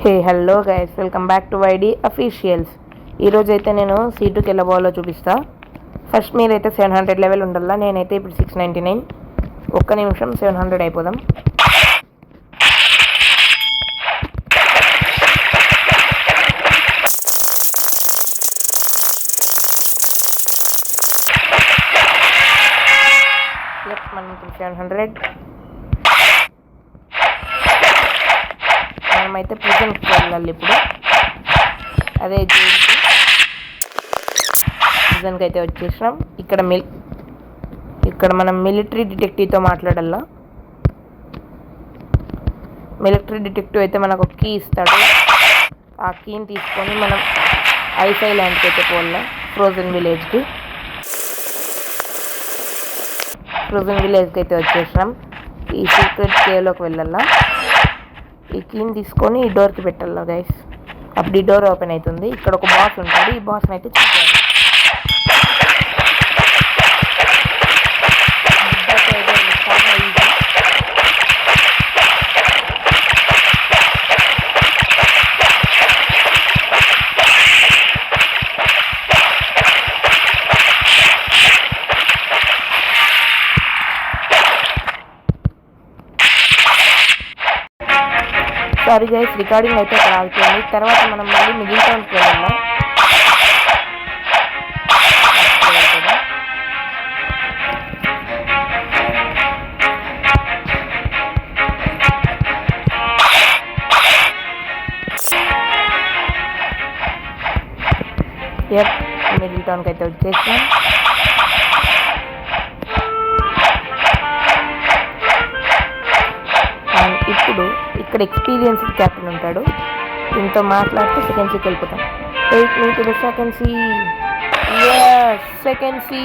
Hey hello guys, welcome back to YD officials. ఈరోజు అయితే నేను C2కి వెళ్ళబోలో చూపిస్తా. ఫస్ట్ మీరైతే 700 లెవెల్ ఉండాలా. నేనైతే ఇప్పుడు 699. ఒక్క నిమిషం 700 అయిపోదాం. మనం ఇప్పుడు 700. మనమైతే ప్రిజన్కి వెళ్ళాలి ఇప్పుడు. అదే ప్రిజన్కి అయితే వచ్చేసినాం. ఇక్కడ మనం మిలిటరీ డిటెక్టివ్తో మాట్లాడాలా. మిలిటరీ డిటెక్టివ్ అయితే మనకు ఒక కీ ఇస్తాడు. ఆ కీని తీసుకొని మనం ఐఫై ల్యాండ్కి అయితే పోవాలా. ఫ్రోజన్ విలేజ్కి అయితే వచ్చేసినాం. ఈ సీక్రెట్ కేవ్లోకి వెళ్ళాలా. ఈ కీని తీసుకొని ఈ డోర్కి పెట్టాలా గైస్. అప్పుడు ఈ డోర్ ఓపెన్ అవుతుంది. ఇక్కడ ఒక బాస్ ఉంటాడు. ఈ బాస్ని అయితే చూడాలి. సారీ గైస్, రికార్డింగ్ అయితే ఇక్కడ ఆగుతుంది. తర్వాత మనం మళ్ళీ మిగిలిన టౌన్కి వెళ్ళాం. మిడిల్ టౌన్కి అయితే వచ్చేసాం. ఇప్పుడు ఇక్కడ ఎక్స్పీరియన్స్ క్యాప్టెన్ ఉంటాడు. దీంతో మాట్లాడితే సెకండ్ సీకి వెళ్ళిపోతాం. 8 సెకండ్ సీ.